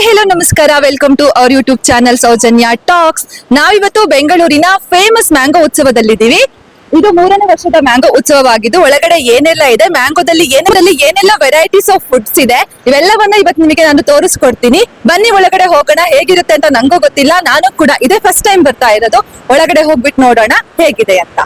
Hello ನಮಸ್ಕಾರ, welcome to our YouTube channel Soujanya talks. ನಾವಿವತ್ತು ಬೆಂಗಳೂರಿನ ಫೇಮಸ್ ಮ್ಯಾಂಗೋ ಉತ್ಸವದಲ್ಲಿದ್ದೀವಿ. ಇದು 3ನೇ ವರ್ಷದ ಮ್ಯಾಂಗೋ ಉತ್ಸವವಾಗಿದ್ದು ಒಳಗಡೆ ಏನೆಲ್ಲ ಇದೆ, ಮ್ಯಾಂಗೋದಲ್ಲಿ ಏನೆಲ್ಲ ವೆರೈಟೀಸ್ ಆಫ್ ಫುಡ್ಸ್ ಇದೆ, ಇವೆಲ್ಲವನ್ನ ಇವತ್ತು ನಿಮಗೆ ನಾನು ತೋರಿಸ್ಕೊಡ್ತೀನಿ. ಬನ್ನಿ ಒಳಗಡೆ ಹೋಗೋಣ. ಹೇಗಿರುತ್ತೆ ಅಂತ ನಂಗೂ ಗೊತ್ತಿಲ್ಲ, ನಾನು ಕೂಡ ಇದೇ ಫಸ್ಟ್ ಟೈಮ್ ಬರ್ತಾ ಇರೋದು. ಒಳಗಡೆ ಹೋಗ್ಬಿಟ್ಟು ನೋಡೋಣ ಹೇಗಿದೆ ಅಂತ.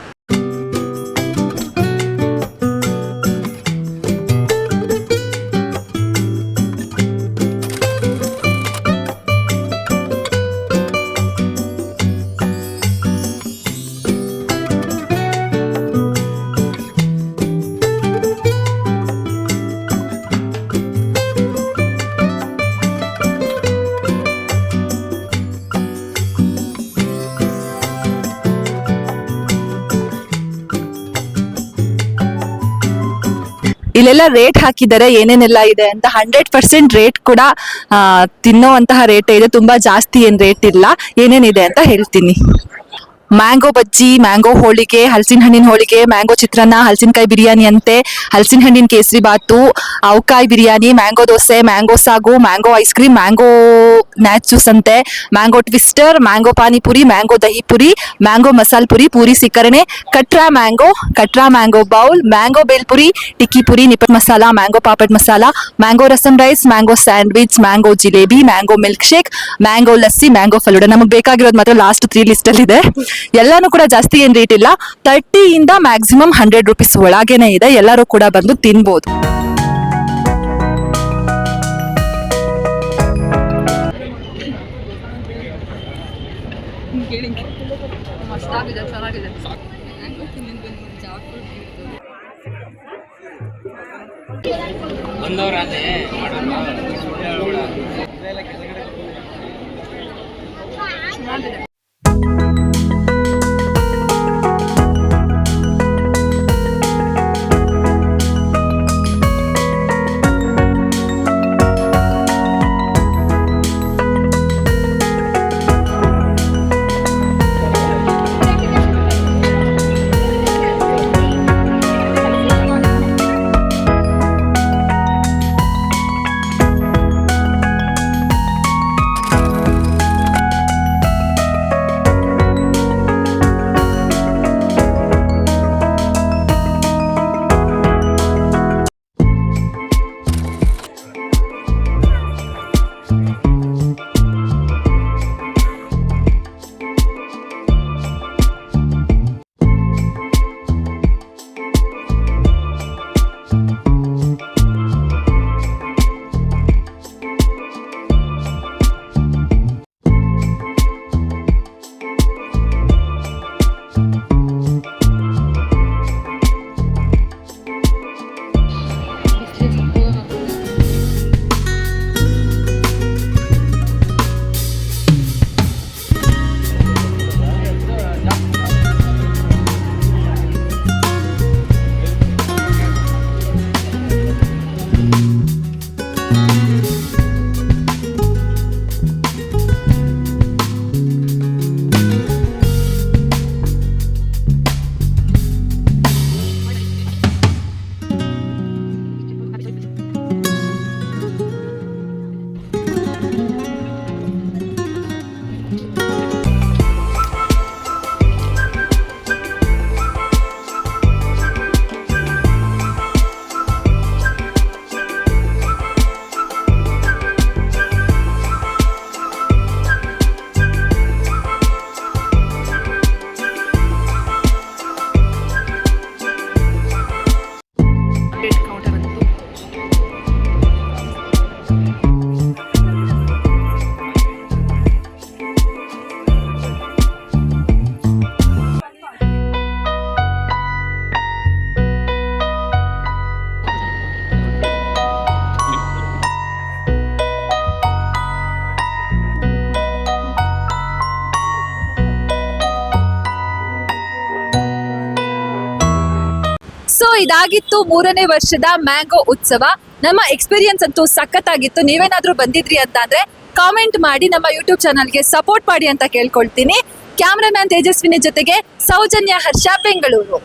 ಇಲ್ಲೆಲ್ಲ ರೇಟ್ ಹಾಕಿದ್ದಾರೆ, ಏನೇನೆಲ್ಲ ಇದೆ ಅಂತ. 100% ರೇಟ್ ಕೂಡ ತಿನ್ನೋವಂತಹ ರೇಟ್ ಇದೆ, ತುಂಬಾ ಜಾಸ್ತಿ ಏನ್ ರೇಟ್ ಇಲ್ಲ. ಏನೇನಿದೆ ಅಂತ ಹೇಳ್ತೀನಿ. ಮ್ಯಾಂಗೋ ಬಜ್ಜಿ, ಮ್ಯಾಂಗೋ ಹೋಳಿಗೆ, ಹಲಸಿನ ಹಣ್ಣಿನ ಹೋಳಿಗೆ, ಮ್ಯಾಂಗೋ ಚಿತ್ರಾನ್ನ, ಹಲಸಿನಕಾಯಿ ಬಿರಿಯಾನಿ ಅಂತೆ, ಹಲಸಿನ ಹಣ್ಣಿನ kesari bath, avakaya biryani, mango dosa, mango sagu, mango ice cream, mango ನ್ಯಾಚ್ ಜ್ಯೂಸ್ ಅಂತೆ, mango twister, mango panipuri, mango dahi puri, mango masala puri, puri ಸಿಕ್ಕರಣೆ, ಕಟ್ರಾ mango bowl, mango bhelpuri, tikki puri, nippat masala, mango papad masala, mango rasam rice, mango sandwich, mango jalebi, mango milkshake, mango lassi, mango falooda. ನಮಗೆ ಬೇಕಾಗಿರೋದು ಮಾತ್ರ ಲಾಸ್ಟ್ 3 ಲಿಸ್ಟ್ ಅಲ್ಲಿ ಇದೆ. ಎಲ್ಲಾನು ಕೂಡ ಜಾಸ್ತಿ ಏನ್ ರೇಟ್ ಇಲ್ಲ, 30 ಇಂದ ಮ್ಯಾಕ್ಸಿಮಮ್ 100 ರೂಪೀಸ್ ಒಳಗೇನೆ ಇದೆ. ಎಲ್ಲರೂ ಕೂಡ ಬಂದು ತಿನ್ಬೋದು. ಸೊ ಇದಾಗಿತ್ತು 3ನೇ ವರ್ಷದ ಮ್ಯಾಂಗೋ ಉತ್ಸವ. ನಮ್ಮ ಎಕ್ಸ್ಪೀರಿಯನ್ಸ್ ಅಂತೂ ಸಖತ್ತಾಗಿತ್ತು. ನೀವೇನಾದ್ರೂ ಬಂದಿದ್ರಿ ಅಂತ ಅಂದ್ರೆ ಕಾಮೆಂಟ್ ಮಾಡಿ ನಮ್ಮ ಯೂಟ್ಯೂಬ್ ಚಾನಲ್ಗೆ ಸಪೋರ್ಟ್ ಮಾಡಿ ಅಂತ ಕೇಳ್ಕೊಳ್ತೀನಿ. ಕ್ಯಾಮ್ರಾಮ್ಯಾನ್ ತೇಜಸ್ವಿನಿ ಜೊತೆಗೆ ಸೌಜನ್ಯ ಹರ್ಷ, ಬೆಂಗಳೂರು.